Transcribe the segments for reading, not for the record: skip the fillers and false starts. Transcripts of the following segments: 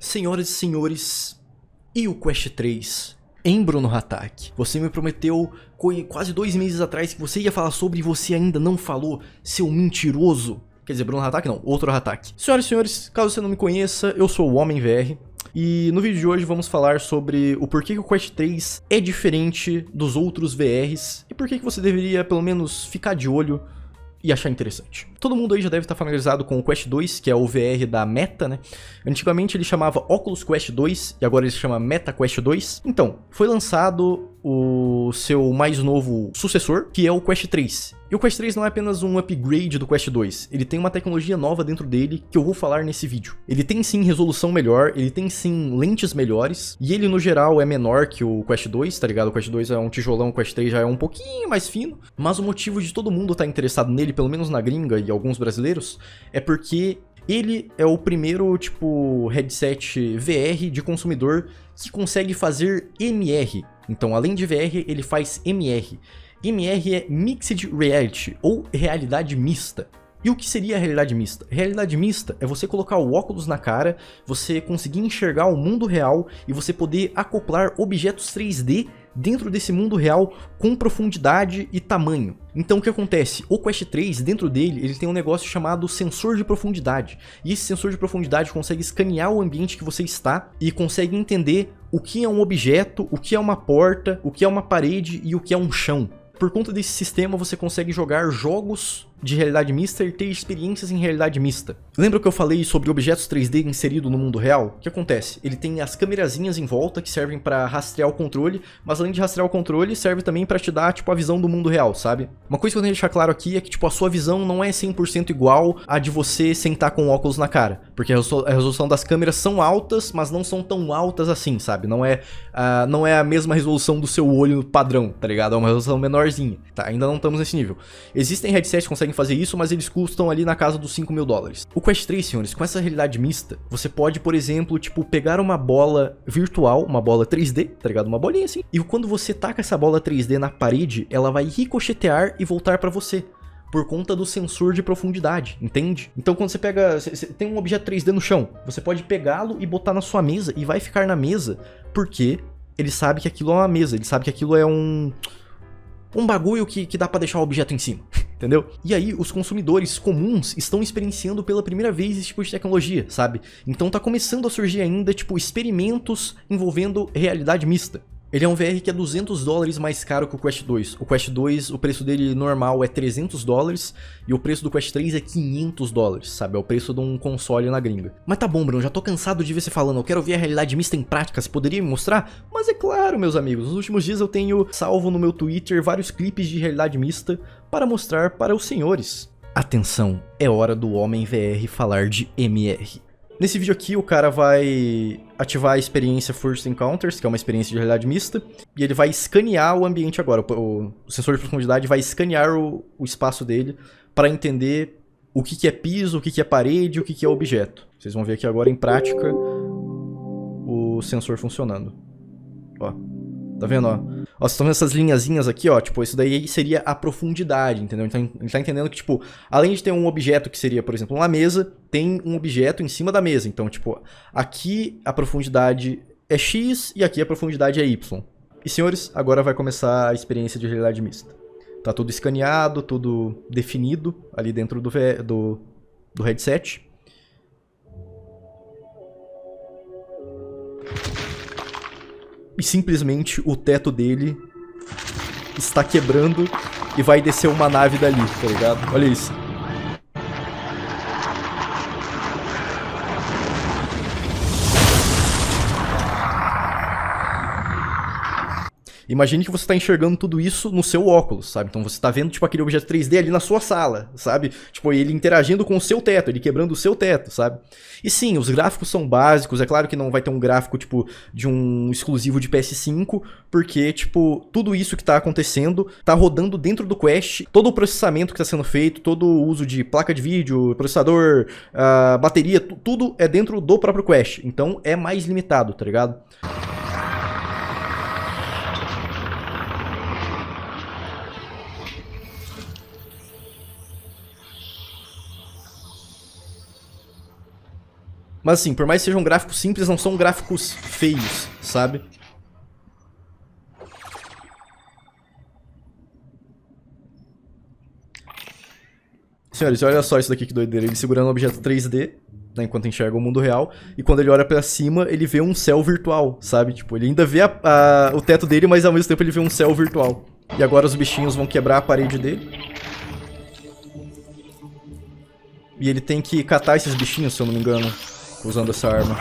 Senhoras e senhores, e o Quest 3 em Bruno Hatak? Você me prometeu quase 2 meses atrás que você ia falar sobre e você ainda não falou, seu mentiroso. Quer dizer, Bruno Hatak não, outro Hatak. Senhoras e senhores, caso você não me conheça, eu sou o Homem VR. E no vídeo de hoje vamos falar sobre o porquê que o Quest 3 é diferente dos outros VRs e por que você deveria pelo menos ficar de olho e achar interessante. Todo mundo aí já deve estar familiarizado com o Quest 2, que é o VR da Meta, né? Antigamente ele chamava Oculus Quest 2 e agora ele se chama Meta Quest 2. Então, foi lançado o seu mais novo sucessor, que é o Quest 3. E o Quest 3 não é apenas um upgrade do Quest 2, ele tem uma tecnologia nova dentro dele que eu vou falar nesse vídeo. Ele tem sim resolução melhor, ele tem sim lentes melhores, e ele no geral é menor que o Quest 2, tá ligado? O Quest 2 é um tijolão, o Quest 3 já é um pouquinho mais fino, mas o motivo de todo mundo estar interessado nele, pelo menos na gringa e alguns brasileiros, é porque ele é o primeiro, headset VR de consumidor que consegue fazer MR. Então, além de VR, ele faz MR. MR é Mixed Reality, ou realidade mista. E o que seria a realidade mista? Realidade mista é você colocar o óculos na cara, você conseguir enxergar o mundo real e você poder acoplar objetos 3D dentro desse mundo real com profundidade e tamanho. Então o que acontece? O Quest 3, dentro dele, ele tem um negócio chamado sensor de profundidade. E esse sensor de profundidade consegue escanear o ambiente que você está e consegue entender o que é um objeto, o que é uma porta, o que é uma parede e o que é um chão. Por conta desse sistema, você consegue jogar jogos de realidade mista e ter experiências em realidade mista. Lembra que eu falei sobre objetos 3D inseridos no mundo real? O que acontece? Ele tem as câmerazinhas em volta que servem para rastrear o controle, mas além de rastrear o controle, serve também para te dar, a visão do mundo real, sabe? Uma coisa que eu tenho que deixar claro aqui é que, a sua visão não é 100% igual a de você sentar com o óculos na cara, porque a resolução das câmeras são altas, mas não são tão altas assim, sabe? Não é a mesma resolução do seu olho padrão, tá ligado? É uma resolução menorzinha, tá? Ainda não estamos nesse nível. Existem headsets que conseguem fazer isso, mas eles custam ali na casa dos $5.000. O Quest 3, senhores, com essa realidade mista, você pode, por exemplo, pegar uma bola virtual, uma bola 3D, tá ligado? Uma bolinha assim, e quando você taca essa bola 3D na parede, ela vai ricochetear e voltar pra você, por conta do sensor de profundidade, entende? Então quando você tem um objeto 3D no chão, você pode pegá-lo e botar na sua mesa, e vai ficar na mesa, porque ele sabe que aquilo é uma mesa, ele sabe que aquilo é um bagulho que dá pra deixar o objeto em cima, entendeu? E aí, os consumidores comuns estão experienciando pela primeira vez esse tipo de tecnologia, sabe? Então tá começando a surgir ainda, experimentos envolvendo realidade mista. Ele é um VR que é $200 mais caro que o Quest 2. O Quest 2, o preço dele normal é $300 e o preço do Quest 3 é $500, sabe? É o preço de um console na gringa. Mas tá bom, Bruno, já tô cansado de ver você falando, eu quero ver a realidade mista em prática, você poderia me mostrar? Mas é claro, meus amigos, nos últimos dias eu tenho salvo no meu Twitter vários clipes de realidade mista para mostrar para os senhores. Atenção, é hora do Homem VR falar de MR. Nesse vídeo aqui o cara vai ativar a experiência First Encounters, que é uma experiência de realidade mista, e ele vai escanear o ambiente agora. O sensor de profundidade vai escanear o espaço dele para entender o que é piso, o que é parede, o que é objeto. Vocês vão ver aqui agora em prática o sensor funcionando. Ó, tá vendo, ó? Ó, vocês estão vendo essas linhazinhas aqui, ó, isso daí seria a profundidade, entendeu? Então ele tá entendendo que, além de ter um objeto que seria, por exemplo, uma mesa, tem um objeto em cima da mesa. Então, aqui a profundidade é X e aqui a profundidade é Y. E, senhores, agora vai começar a experiência de realidade mista. Tá tudo escaneado, tudo definido ali dentro do headset. E simplesmente o teto dele está quebrando e vai descer uma nave dali, tá ligado? Olha isso. Imagine que você está enxergando tudo isso no seu óculos, sabe? Então você está vendo, aquele objeto 3D ali na sua sala, sabe? Ele interagindo com o seu teto, ele quebrando o seu teto, sabe? E sim, os gráficos são básicos, é claro que não vai ter um gráfico, de um exclusivo de PS5, porque, tudo isso que está acontecendo tá rodando dentro do Quest, todo o processamento que está sendo feito, todo o uso de placa de vídeo, processador, bateria, tudo é dentro do próprio Quest, então é mais limitado, tá ligado? Mas assim, por mais que sejam gráficos simples, não são gráficos feios, sabe? Senhores, olha só isso daqui que doideira. Ele segurando um objeto 3D, né, enquanto enxerga o mundo real. E quando ele olha pra cima, ele vê um céu virtual, sabe? Tipo, ele ainda vê o teto dele, mas ao mesmo tempo ele vê um céu virtual. E agora os bichinhos vão quebrar a parede dele. E ele tem que catar esses bichinhos, se eu não me engano, usando essa arma.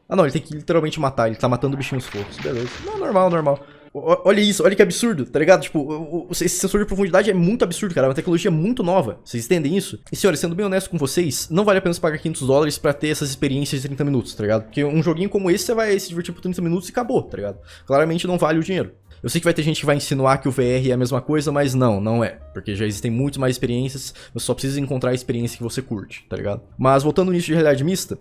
Ah não, ele tem que literalmente matar. Ele tá matando bichinhos fofos. Beleza. Não, normal, normal. Olha isso, olha que absurdo, tá ligado? Tipo, esse sensor de profundidade é muito absurdo, cara. É uma tecnologia muito nova. Vocês entendem isso? E senhores, sendo bem honesto com vocês, não vale a pena você pagar $500 pra ter essas experiências de 30 minutos, tá ligado? Porque um joguinho como esse, você vai se divertir por 30 minutos e acabou, tá ligado? Claramente não vale o dinheiro. Eu sei que vai ter gente que vai insinuar que o VR é a mesma coisa, mas não é. Porque já existem muito mais experiências, você só precisa encontrar a experiência que você curte, tá ligado? Mas voltando nisso de realidade mista,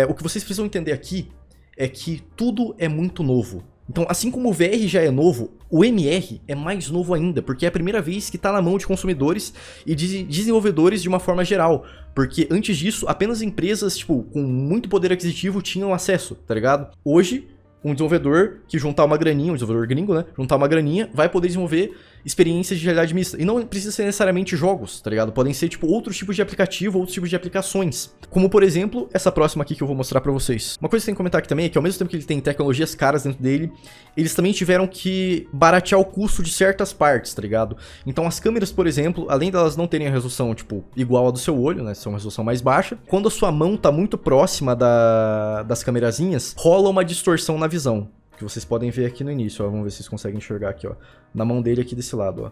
o que vocês precisam entender aqui é que tudo é muito novo. Então, assim como o VR já é novo, o MR é mais novo ainda, porque é a primeira vez que tá na mão de consumidores e de desenvolvedores de uma forma geral. Porque antes disso, apenas empresas, tipo, com muito poder aquisitivo tinham acesso, tá ligado? Hoje, um desenvolvedor que juntar uma graninha, um desenvolvedor gringo, né? Juntar uma graninha, vai poder desenvolver experiências de realidade mista. E não precisa ser necessariamente jogos, tá ligado? Podem ser, tipo, outros tipos de aplicativo, outros tipos de aplicações. Como, por exemplo, essa próxima aqui que eu vou mostrar pra vocês. Uma coisa que tem que comentar aqui também é que ao mesmo tempo que ele tem tecnologias caras dentro dele, eles também tiveram que baratear o custo de certas partes, tá ligado? Então as câmeras, por exemplo, além delas não terem a resolução, tipo, igual a do seu olho, né? São uma resolução mais baixa. Quando a sua mão tá muito próxima das camerazinhas, rola uma distorção na visão. Que vocês podem ver aqui no início, ó. Vamos ver se vocês conseguem enxergar aqui, ó. Na mão dele aqui desse lado, ó.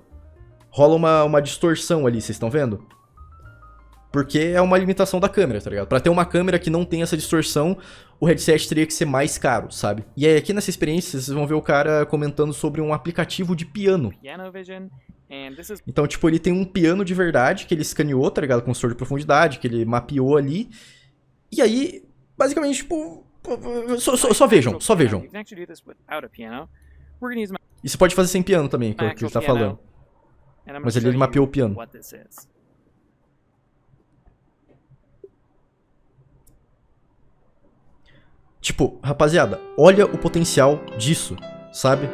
Rola uma distorção ali, vocês estão vendo? Porque é uma limitação da câmera, tá ligado? Pra ter uma câmera que não tem essa distorção, o headset teria que ser mais caro, sabe? E aí aqui nessa experiência, vocês vão ver o cara comentando sobre um aplicativo de piano. Então, tipo, ele tem um piano de verdade que ele escaneou, tá ligado? Com sensor de profundidade, que ele mapeou ali. E aí, basicamente, tipo... Só vejam, só vejam. E você pode fazer sem piano também, que é o que ele tá falando. Mas ele mapeou o piano. Tipo, rapaziada, olha o potencial disso, sabe?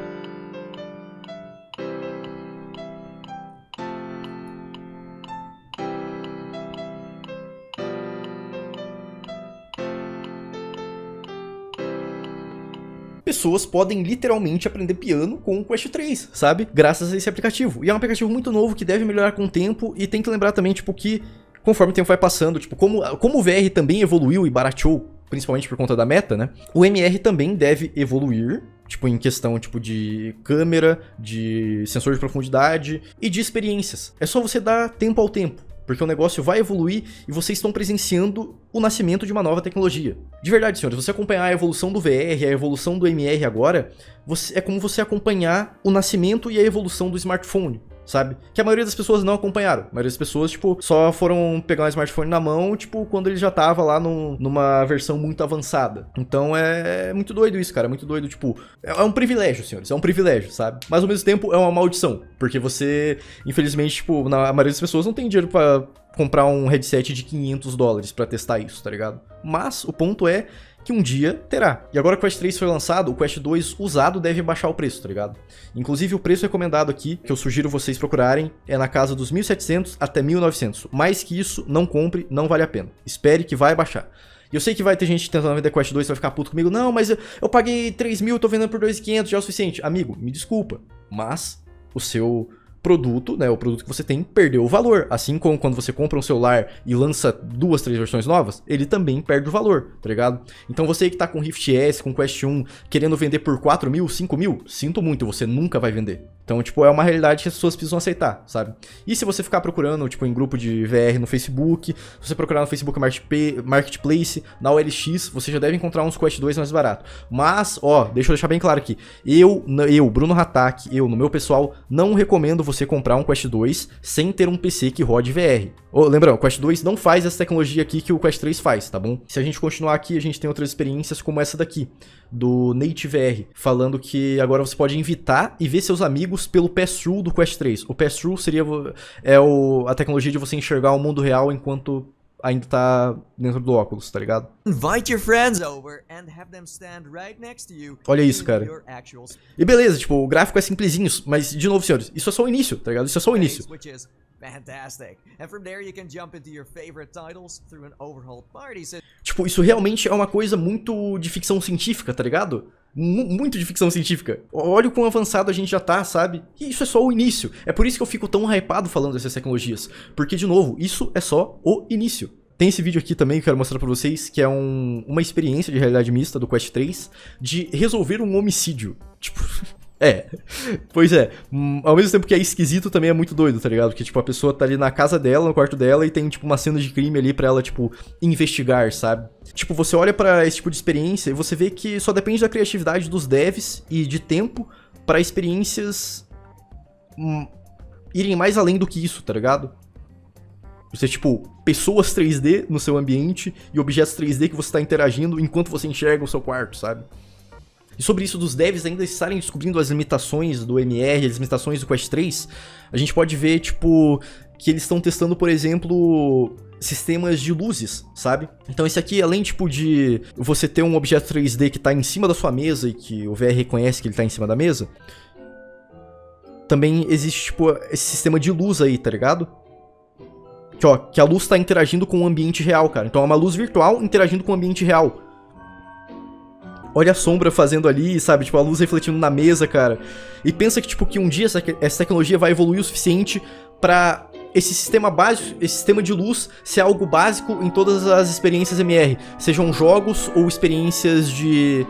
Pessoas podem literalmente aprender piano com o Quest 3, sabe? Graças a esse aplicativo. E é um aplicativo muito novo que deve melhorar com o tempo e tem que lembrar também, tipo, que conforme o tempo vai passando, tipo, como o VR também evoluiu e barateou, principalmente por conta da meta, né? O MR também deve evoluir, tipo, em questão, tipo, de câmera, de sensor de profundidade e de experiências. É só você dar tempo ao tempo. Porque o negócio vai evoluir e vocês estão presenciando o nascimento de uma nova tecnologia. De verdade, senhores, você acompanhar a evolução do VR, a evolução do MR agora, é como você acompanhar o nascimento e a evolução do smartphone, sabe? Que a maioria das pessoas não acompanharam. A maioria das pessoas, tipo, só foram pegar um smartphone na mão, tipo, quando ele já tava lá numa versão muito avançada. Então é muito doido isso, cara. É muito doido, tipo... É um privilégio, senhores. É um privilégio, sabe? Mas ao mesmo tempo é uma maldição. Porque você, infelizmente, tipo, a maioria das pessoas não tem dinheiro pra comprar um headset de $500 pra testar isso, tá ligado? Mas o ponto é que um dia terá. E agora que o Quest 3 foi lançado, o Quest 2 usado deve baixar o preço, tá ligado? Inclusive o preço recomendado aqui, que eu sugiro vocês procurarem, é na casa dos 1.700 até 1.900. Mais que isso, não compre, não vale a pena. Espere que vai baixar. E eu sei que vai ter gente tentando vender Quest 2 e vai ficar puto comigo. Não, mas eu paguei 3.000, tô vendendo por 2.500, já é o suficiente. Amigo, me desculpa, mas o seu produto, né, o produto que você tem, perdeu o valor. Assim como quando você compra um celular e lança 2, 3 versões novas, ele também perde o valor, tá ligado? Então você que tá com Rift S, com Quest 1, querendo vender por 4.000, 5.000, sinto muito, você nunca vai vender. Então, tipo, é uma realidade que as pessoas precisam aceitar, sabe? E se você ficar procurando, tipo, em grupo de VR no Facebook, se você procurar no Facebook Marketplace, na OLX, você já deve encontrar uns Quest 2 mais barato. Mas, ó, deixa eu deixar bem claro aqui. Eu Bruno Hatak, no meu pessoal, não recomendo você comprar um Quest 2 sem ter um PC que rode VR. Lembrando, o Quest 2 não faz essa tecnologia aqui que o Quest 3 faz, tá bom? Se a gente continuar aqui, a gente tem outras experiências como essa daqui, do Native VR, falando que agora você pode invitar e ver seus amigos pelo pass-through do Quest 3. O pass-through seria a tecnologia de você enxergar o mundo real enquanto ainda tá dentro do óculos, tá ligado? Invite your friends over and have them stand right next to you. Olha isso, cara. E beleza, tipo, o gráfico é simplesinho, mas, de novo, senhores, isso é só o início, tá ligado? Isso é só o início. Tipo, isso realmente é uma coisa muito de ficção científica, tá ligado? Muito de ficção científica. Olha o quão avançado a gente já tá, sabe? E isso é só o início. É por isso que eu fico tão hypado falando dessas tecnologias. Porque, de novo, isso é só o início. Tem esse vídeo aqui também que eu quero mostrar pra vocês, que é uma experiência de realidade mista do Quest 3 de resolver um homicídio. Tipo... Pois é, ao mesmo tempo que é esquisito, também é muito doido, tá ligado? Porque, tipo, a pessoa tá ali na casa dela, no quarto dela, e tem, tipo, uma cena de crime ali pra ela, tipo, investigar, sabe? Tipo, você olha pra esse tipo de experiência e você vê que só depende da criatividade dos devs e de tempo pra experiências irem mais além do que isso, tá ligado? Você, tipo, pessoas 3D no seu ambiente e objetos 3D que você tá interagindo enquanto você enxerga o seu quarto, sabe? E sobre isso dos devs ainda estarem descobrindo as limitações do MR, as limitações do Quest 3, a gente pode ver, tipo, que eles estão testando, por exemplo, sistemas de luzes, sabe? Então esse aqui, além, tipo, de você ter um objeto 3D que tá em cima da sua mesa e que o VR reconhece que ele tá em cima da mesa, também existe, tipo, esse sistema de luz aí, tá ligado? Que a luz tá interagindo com o ambiente real, cara. Então é uma luz virtual interagindo com o ambiente real. Olha a sombra fazendo ali, sabe? Tipo, a luz refletindo na mesa, cara. E pensa que, tipo, que um dia essa tecnologia vai evoluir o suficiente pra esse sistema básico, esse sistema de luz ser algo básico em todas as experiências MR. Sejam jogos ou experiências de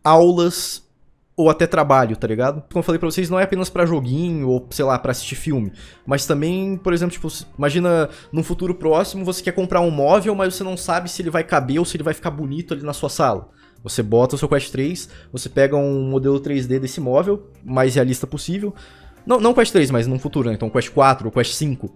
aulas ou até trabalho, tá ligado? Como eu falei pra vocês, não é apenas pra joguinho ou, sei lá, pra assistir filme. Mas também, por exemplo, tipo, imagina num futuro próximo você quer comprar um móvel, mas você não sabe se ele vai caber ou se ele vai ficar bonito ali na sua sala. Você bota o seu Quest 3, você pega um modelo 3D desse móvel, mais realista possível. Não o Quest 3, mas no futuro, né? Então o Quest 4, o Quest 5.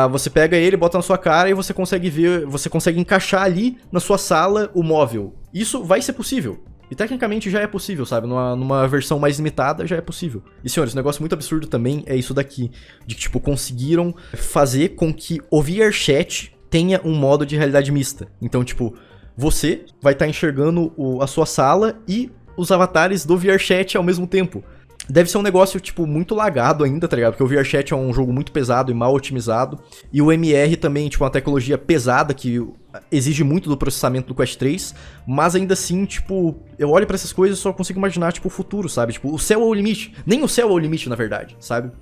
Você pega ele, bota na sua cara e você consegue ver, você consegue encaixar ali na sua sala o móvel. Isso vai ser possível. E tecnicamente já é possível, sabe? Numa versão mais limitada já é possível. E senhores, um negócio muito absurdo também é isso daqui. De que, tipo, conseguiram fazer com que o VRChat tenha um modo de realidade mista. Então, tipo... Você vai estar enxergando a sua sala e os avatares do VRChat ao mesmo tempo. Deve ser um negócio, tipo, muito lagado ainda, tá ligado? Porque o VRChat é um jogo muito pesado e mal otimizado. E o MR também, tipo, uma tecnologia pesada que exige muito do processamento do Quest 3. Mas ainda assim, tipo, eu olho pra essas coisas e só consigo imaginar, tipo, o futuro, sabe? Tipo, o céu é o limite. Nem o céu é o limite, na verdade, sabe?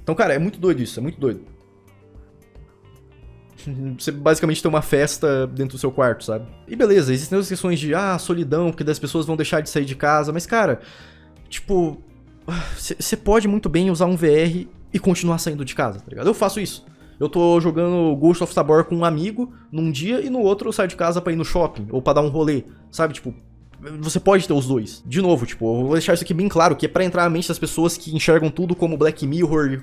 Então, cara, é muito doido isso, é muito doido. Você basicamente tem uma festa dentro do seu quarto, sabe? E beleza, existem outras questões de, solidão, porque das pessoas vão deixar de sair de casa, mas cara, tipo, você pode muito bem usar um VR e continuar saindo de casa, tá ligado? Eu faço isso. Eu tô jogando Ghost of Tabor com um amigo num dia e no outro eu saio de casa pra ir no shopping ou pra dar um rolê, sabe? Tipo, você pode ter os dois. De novo, tipo, eu vou deixar isso aqui bem claro, que é pra entrar na mente das pessoas que enxergam tudo como Black Mirror de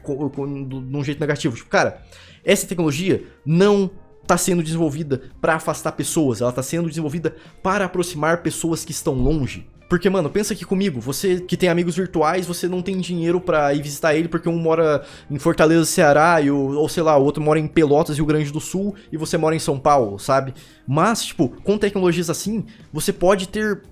um jeito negativo. Tipo, cara, essa tecnologia não tá sendo desenvolvida pra afastar pessoas, ela tá sendo desenvolvida para aproximar pessoas que estão longe. Porque, mano, pensa aqui comigo, você que tem amigos virtuais, você não tem dinheiro pra ir visitar ele porque um mora em Fortaleza, Ceará, ou sei lá, o outro mora em Pelotas, Rio Grande do Sul, e você mora em São Paulo, sabe? Mas, tipo, com tecnologias assim, você pode ter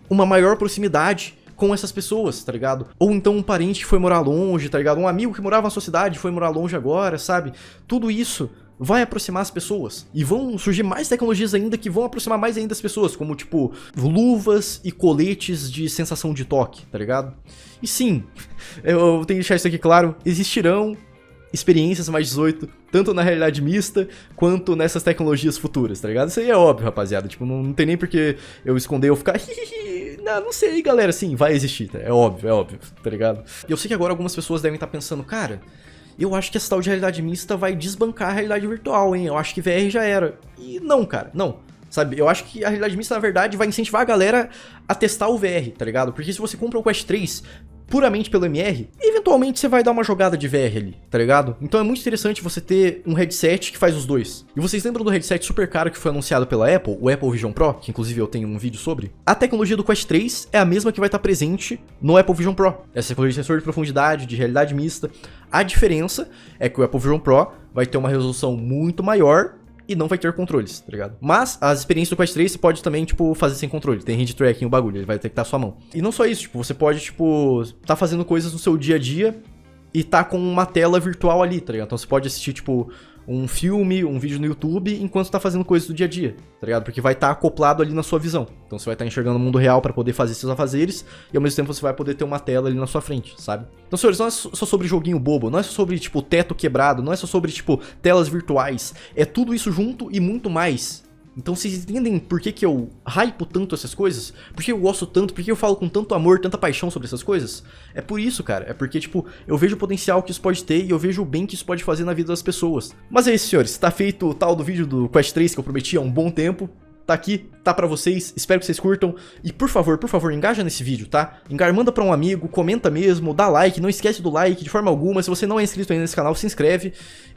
uma maior proximidade com essas pessoas, tá ligado? Ou então um parente que foi morar longe, tá ligado? Um amigo que morava na sua cidade foi morar longe agora, sabe? Tudo isso vai aproximar as pessoas. E vão surgir mais tecnologias ainda que vão aproximar mais ainda as pessoas, como, tipo, luvas e coletes de sensação de toque, tá ligado? E sim, eu tenho que deixar isso aqui claro, existirão experiências mais 18, tanto na realidade mista, quanto nessas tecnologias futuras, tá ligado? Isso aí é óbvio, rapaziada, tipo, não tem nem porque eu esconder ou ficar, não sei, galera, sim, vai existir, tá? É óbvio, tá ligado? E eu sei que agora algumas pessoas devem estar pensando, cara, eu acho que essa tal de realidade mista vai desbancar a realidade virtual, hein? Eu acho que VR já era. E não, cara, não. Sabe, eu acho que a realidade mista, na verdade, vai incentivar a galera a testar o VR, tá ligado? Porque se você compra o Quest 3 puramente pelo MR, eventualmente você vai dar uma jogada de VR ali, tá ligado? Então é muito interessante você ter um headset que faz os dois. E vocês lembram do headset super caro que foi anunciado pela Apple, o Apple Vision Pro, que inclusive eu tenho um vídeo sobre? A tecnologia do Quest 3 é a mesma que vai estar presente no Apple Vision Pro. Essa tecnologia de sensor de profundidade, de realidade mista. A diferença é que o Apple Vision Pro vai ter uma resolução muito maior e não vai ter controles, tá ligado? Mas as experiências do Quest 3 você pode também, tipo, fazer sem controle. Tem hand tracking o bagulho, ele vai ter que estar à sua mão. E não só isso, tipo, você pode, tipo, tá fazendo coisas no seu dia a dia e tá com uma tela virtual ali, tá ligado? Então você pode assistir, tipo, um filme, um vídeo no YouTube enquanto tá fazendo coisas do dia a dia, tá ligado? Porque vai estar acoplado ali na sua visão. Então você vai estar enxergando o mundo real pra poder fazer seus afazeres e ao mesmo tempo você vai poder ter uma tela ali na sua frente, sabe? Então, senhores, não é só sobre joguinho bobo, não é só sobre, tipo, teto quebrado, não é só sobre, tipo, telas virtuais. É tudo isso junto e muito mais. Então vocês entendem por que eu hypo tanto essas coisas? Por que eu gosto tanto? Por que eu falo com tanto amor, tanta paixão sobre essas coisas? É por isso, cara. É porque, tipo, eu vejo o potencial que isso pode ter e eu vejo o bem que isso pode fazer na vida das pessoas. Mas é isso, senhores. Tá feito o tal do vídeo do Quest 3 que eu prometi há um bom tempo. Tá aqui, tá pra vocês, espero que vocês curtam. E por favor, engaja nesse vídeo, tá? Manda pra um amigo, comenta mesmo, dá like, não esquece do like de forma alguma. Se você não é inscrito ainda nesse canal, se inscreve.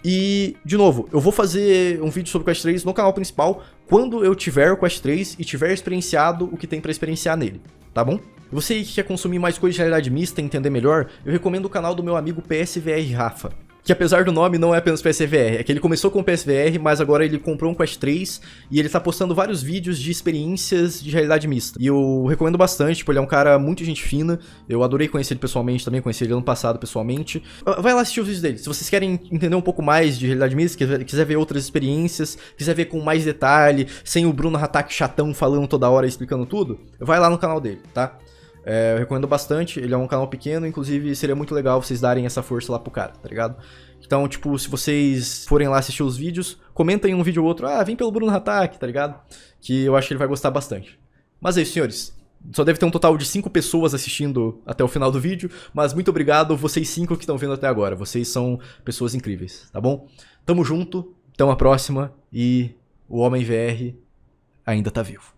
E, de novo, eu vou fazer um vídeo sobre o Quest 3 no canal principal quando eu tiver o Quest 3 e tiver experienciado o que tem pra experienciar nele, tá bom? Você aí que quer consumir mais coisas de realidade mista e entender melhor, eu recomendo o canal do meu amigo PSVR Rafa. Que apesar do nome não é apenas PSVR, é que ele começou com o PSVR, mas agora ele comprou um Quest 3 e ele tá postando vários vídeos de experiências de realidade mista. E eu recomendo bastante, tipo, ele é um cara muito gente fina, eu adorei conhecer ele pessoalmente também, conheci ele ano passado pessoalmente. Vai lá assistir os vídeos dele, se vocês querem entender um pouco mais de realidade mista, quiser ver outras experiências, quiser ver com mais detalhe, sem o Bruno Hatak chatão falando toda hora e explicando tudo, vai lá no canal dele, tá? Eu recomendo bastante, ele é um canal pequeno, inclusive seria muito legal vocês darem essa força lá pro cara, tá ligado? Então, tipo, se vocês forem lá assistir os vídeos, comentem um vídeo ou outro, vem pelo Bruno Hatak, tá ligado? Que eu acho que ele vai gostar bastante. Mas é isso, senhores. Só deve ter um total de 5 pessoas assistindo até o final do vídeo, mas muito obrigado vocês 5 que estão vendo até agora, vocês são pessoas incríveis, tá bom? Tamo junto, até uma próxima e o Homem VR ainda tá vivo.